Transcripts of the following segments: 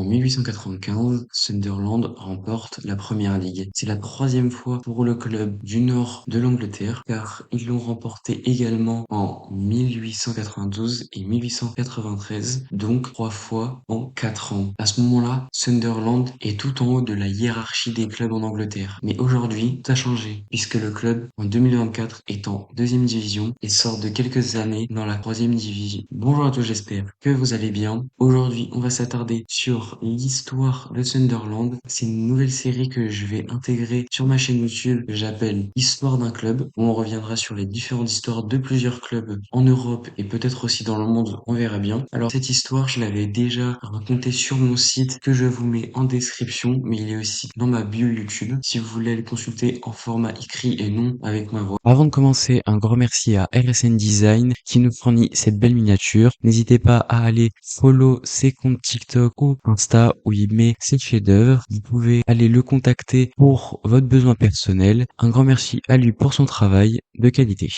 1895, Sunderland remporte la Première Ligue. C'est la troisième fois pour le club du nord de l'Angleterre, car ils l'ont remporté également en 1892 et 1893, donc 3 fois en 4 ans. À ce moment-là, Sunderland est tout en haut de la hiérarchie des clubs en Angleterre. Mais aujourd'hui, tout a changé, puisque le club, en 2024, est en deuxième division et sort de quelques années dans la troisième division. Bonjour à tous, j'espère que vous allez bien. Aujourd'hui, on va s'attarder sur l'histoire de Sunderland. C'est une nouvelle série que je vais intégrer sur ma chaîne YouTube que j'appelle Histoire d'un club, où on reviendra sur les différentes histoires de plusieurs clubs en Europe et peut-être aussi dans le monde, on verra bien. Alors cette histoire, je l'avais déjà racontée sur mon site que je vous mets en description, mais il est aussi dans ma bio YouTube si vous voulez le consulter en format écrit et non avec ma voix. Avant de commencer, un grand merci à RSN Design qui nous fournit cette belle miniature. N'hésitez pas à aller follow ses comptes TikTok ou Insta où il met ses chefs-d'œuvre. Vous pouvez aller le contacter pour votre besoin personnel. Un grand merci à lui pour son travail de qualité.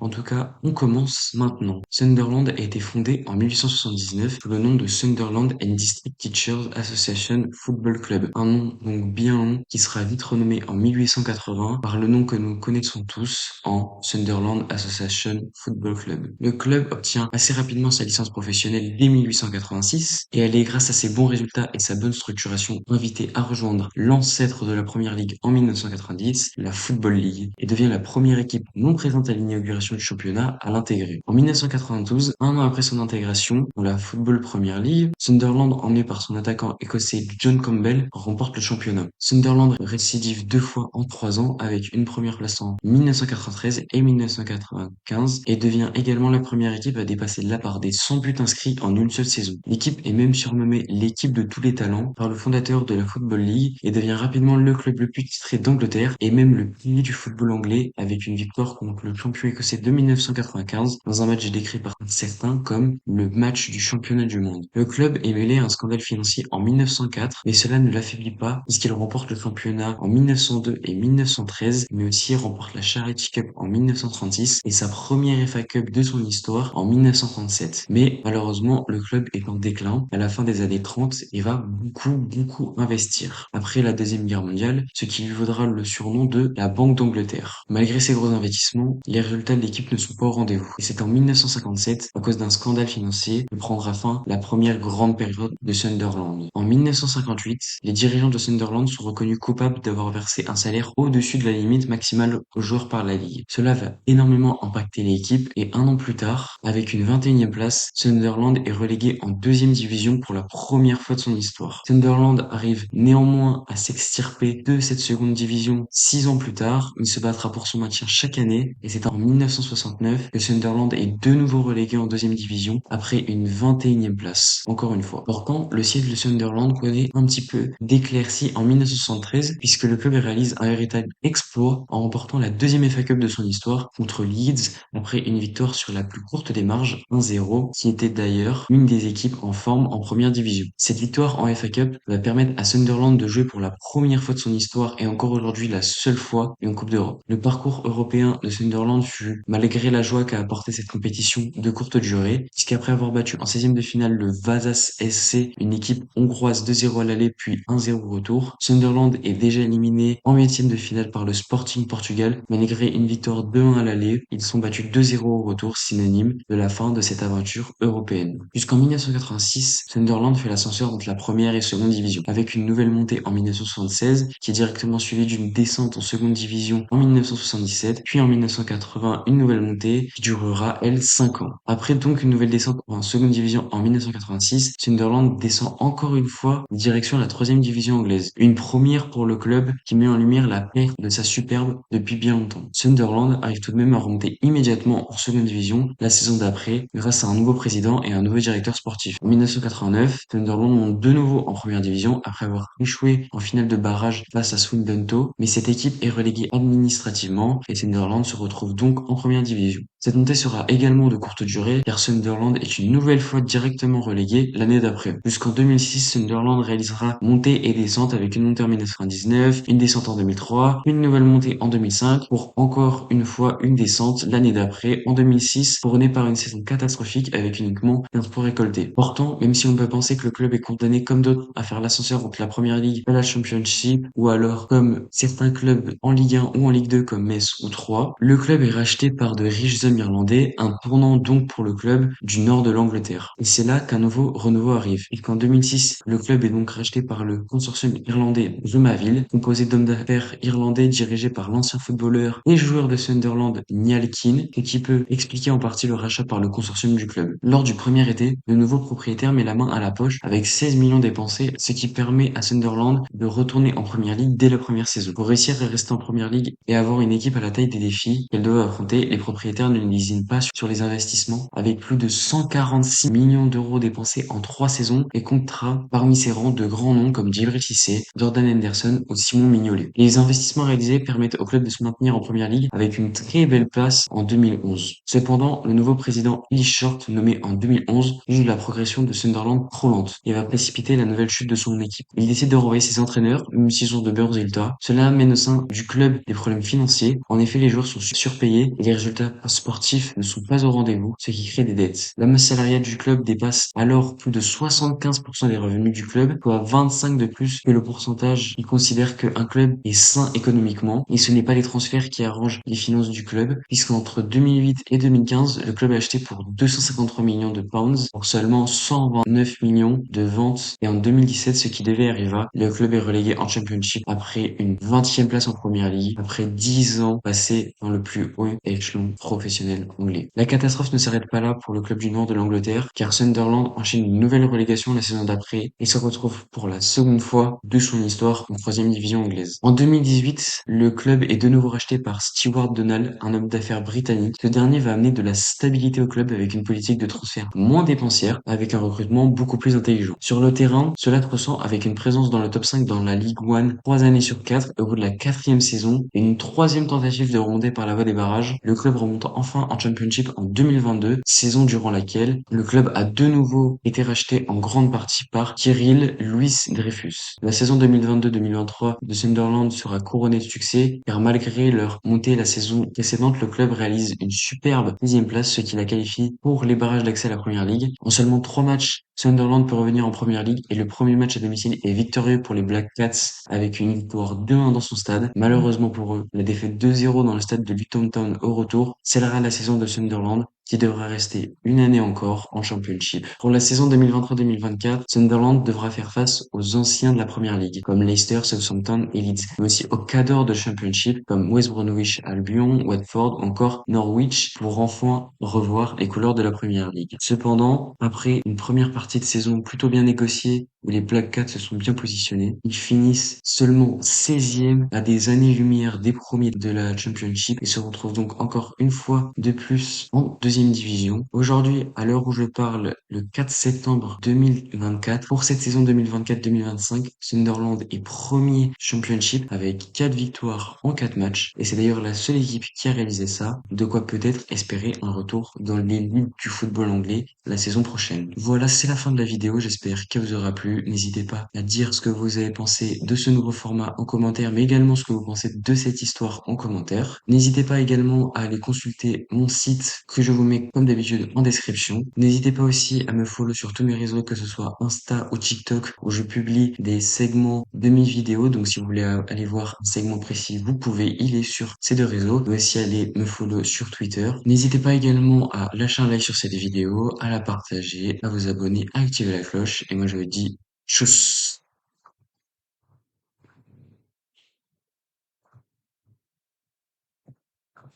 En tout cas, on commence maintenant. Sunderland a été fondé en 1879 sous le nom de Sunderland and District Teachers Association Football Club. Un nom donc bien long qui sera vite renommé en 1880 par le nom que nous connaissons tous en Sunderland Association Football Club. Le club obtient assez rapidement sa licence professionnelle dès 1886 et elle est grâce à ses bons résultats et sa bonne structuration invitée à rejoindre l'ancêtre de la première ligue en 1990, la Football League, et devient la première équipe non présente à l'inauguration du championnat à l'intégrer. En 1992, un an après son intégration dans la Football Premier League, Sunderland, emmené par son attaquant écossais John Campbell, remporte le championnat. Sunderland récidive 2 fois en 3 ans avec une première place en 1993 et 1995 et devient également la première équipe à dépasser la barre des 100 buts inscrits en une seule saison. L'équipe est même surnommée l'équipe de tous les talents par le fondateur de la Football League et devient rapidement le club le plus titré d'Angleterre et même le pilier du football anglais avec une victoire contre le champion écossais de 1995 dans un match décrit par certains comme le match du championnat du monde. Le club est mêlé à un scandale financier en 1904, mais cela ne l'affaiblit pas puisqu'il remporte le championnat en 1902 et 1913, mais aussi remporte la Charity Cup en 1936 et sa première FA Cup de son histoire en 1937. Mais malheureusement, le club est en déclin à la fin des années 30 et va beaucoup investir. Après la Deuxième Guerre mondiale, ce qui lui vaudra le surnom de la Banque d'Angleterre. Malgré ces gros investissements, les résultats de l'équipe ne sont pas au rendez-vous. Et c'est en 1957, à cause d'un scandale financier, que prendra fin la première grande période de Sunderland. En 1958, les dirigeants de Sunderland sont reconnus coupables d'avoir versé un salaire au-dessus de la limite maximale aux joueurs par la Ligue. Cela va énormément impacter l'équipe et un an plus tard, avec une 21e place, Sunderland est relégué en deuxième division pour la première fois de son histoire. Sunderland arrive néanmoins à s'extirper de cette seconde division 6 ans plus tard. Il se battra pour son maintien chaque année et c'est en 1969 que Sunderland est de nouveau relégué en deuxième division après une 21e place. Encore une fois. Pourtant, le siège de Sunderland connaît un petit peu d'éclaircie en 1973 puisque le club réalise un véritable exploit en remportant la deuxième FA Cup de son histoire contre Leeds après une victoire sur la plus courte des marges, 1-0, qui était d'ailleurs une des équipes en forme en première division. Cette victoire en FA Cup va permettre à Sunderland de jouer pour la première fois de son histoire et encore aujourd'hui la seule fois en Coupe d'Europe. Le parcours européen de Sunderland fut, malgré la joie qu'a apporté cette compétition, de courte durée, puisqu'après avoir battu en 16e de finale le Vasas SC, une équipe hongroise 2-0 à l'aller puis 1-0 au retour, Sunderland est déjà éliminé en 8e de finale par le Sporting Portugal. Malgré une victoire 2-1 à l'aller, ils sont battus 2-0 au retour, synonyme de la fin de cette aventure européenne. Jusqu'en 1986, Sunderland fait l'ascenseur entre la première et seconde division, avec une nouvelle montée en 1976, qui est directement suivie d'une descente en seconde division en 1977, puis en 1980, une nouvelle montée qui durera, elle, 5 ans. Après donc une nouvelle descente en seconde division en 1986, Sunderland descend encore une fois en direction de la troisième division anglaise. Une première pour le club qui met en lumière la perte de sa superbe depuis bien longtemps. Sunderland arrive tout de même à remonter immédiatement en seconde division la saison d'après grâce à un nouveau président et un nouveau directeur sportif. En 1989, Sunderland monte de nouveau en première division après avoir échoué en finale de barrage face à Swindon Town, mais cette équipe est reléguée administrativement et Sunderland se retrouve donc en première division. Cette montée sera également de courte durée car Sunderland est une nouvelle fois directement relégué l'année d'après. Jusqu'en 2006, Sunderland réalisera montée et descente avec une montée en 1999, une descente en 2003, une nouvelle montée en 2005 pour encore une fois une descente l'année d'après en 2006 couronnée par une saison catastrophique avec uniquement 15 points récoltés. Pourtant, même si on peut penser que le club est condamné comme d'autres à faire l'ascenseur entre la Première Ligue et la Championship ou alors comme certains clubs en Ligue 1 ou en Ligue 2 comme Metz ou Troyes, le club est racheté par de riches hommes irlandais, un tournant donc pour le club du nord de l'Angleterre. Et c'est là qu'un nouveau renouveau arrive. Et qu'en 2006, le club est donc racheté par le consortium irlandais Zumaville, composé d'hommes d'affaires irlandais dirigés par l'ancien footballeur et joueur de Sunderland Niall Keane, et qui peut expliquer en partie le rachat par le consortium du club. Lors du premier été, le nouveau propriétaire met la main à la poche avec 16 millions dépensés, ce qui permet à Sunderland de retourner en première ligue dès la première saison. Pour réussir à rester en première ligue et avoir une équipe à la taille des défis qu'elle doit affronter, les propriétaires ne lésinent pas sur les investissements, avec plus de 146 millions d'euros dépensés en 3 saisons et comptera parmi ses rangs de grands noms comme Djibril Cissé, Jordan Henderson ou Simon Mignolet. Les investissements réalisés permettent au club de se maintenir en première ligue avec une très belle place en 2011. Cependant, le nouveau président Lee Short, nommé en 2011, juge la progression de Sunderland trop lente et va précipiter la nouvelle chute de son équipe. Il décide de renvoyer ses entraîneurs, même s'ils ont de bons résultats. Cela amène au sein du club des problèmes financiers. En effet, les joueurs sont surpayés et les résultats sportifs ne sont pas au rendez-vous, ce qui crée des dettes. La masse salariale du club dépasse alors plus de 75% des revenus du club, soit 25 de plus que le pourcentage. Il considère qu'un club est sain économiquement et ce n'est pas les transferts qui arrangent les finances du club, puisqu'entre 2008 et 2015, le club a acheté pour 253 millions de pounds pour seulement 129 millions de ventes, et en 2017, ce qui devait arriver, le club est relégué en Championship après une 20e place en Première Ligue, après 10 ans passés dans le plus haut échelon professionnel anglais. La catastrophe ne s'arrête pas là pour le club du nord de l'Angleterre, car Sunderland enchaîne une nouvelle relégation la saison d'après et se retrouve pour la seconde fois de son histoire en 3e division anglaise. En 2018, le club est de nouveau racheté par Stewart Donald, un homme d'affaires britannique. Ce dernier va amener de la stabilité au club avec une politique de transfert moins dépensière, avec un recrutement beaucoup plus intelligent. Sur le terrain, cela se ressent avec une présence dans le top 5 dans la Ligue 1 3 années sur 4 au bout de la 4e saison et une 3e tentative de remonter par la voie des barrages. Le club remonte enfin en Championship en 2022, saison durant laquelle le club a de nouveau été racheté en grande partie par Kirill Louis Dreyfus. La saison 2022-2023 de Sunderland sera couronnée de succès car malgré leur montée la saison précédente, le club réalise une superbe 10e place, ce qui la qualifie pour les barrages d'accès à la Première Ligue. En seulement 3 matchs, Sunderland peut revenir en Première Ligue et le premier match à domicile est victorieux pour les Black Cats avec une victoire 2-1 dans son stade. Malheureusement pour eux, la défaite 2-0 dans le stade de Luton Town au retour scellera la saison de Sunderland, qui devra rester une année encore en Championship. Pour la saison 2023-2024, Sunderland devra faire face aux anciens de la Première Ligue, comme Leicester, Southampton et Leeds, mais aussi aux cadors de Championship, comme West Bromwich Albion, Watford ou encore Norwich, pour enfin revoir les couleurs de la Première Ligue. Cependant, après une première partie de saison plutôt bien négociée, où les Black Cats se sont bien positionnés, ils finissent seulement 16e à des années-lumière des premiers de la Championship et se retrouvent donc encore une fois de plus en deuxième division. Aujourd'hui, à l'heure où je parle, le 4 septembre 2024, pour cette saison 2024-2025, Sunderland est premier Championship avec 4 victoires en 4 matchs et c'est d'ailleurs la seule équipe qui a réalisé ça, de quoi peut-être espérer un retour dans l'élite du football anglais la saison prochaine. Voilà, c'est la fin de la vidéo, j'espère qu'elle vous aura plu. N'hésitez pas à dire ce que vous avez pensé de ce nouveau format en commentaire, mais également ce que vous pensez de cette histoire en commentaire. N'hésitez pas également à aller consulter mon site que je vous mets comme d'habitude en description. N'hésitez pas aussi à me follow sur tous mes réseaux, que ce soit Insta ou TikTok, où je publie des segments de mes vidéos. Donc si vous voulez aller voir un segment précis, vous pouvez, il est sur ces deux réseaux. Vous pouvez aussi aller me follow sur Twitter. N'hésitez pas également à lâcher un like sur cette vidéo, à la partager, à vous abonner, à activer la cloche. Et moi je vous dis tchuss.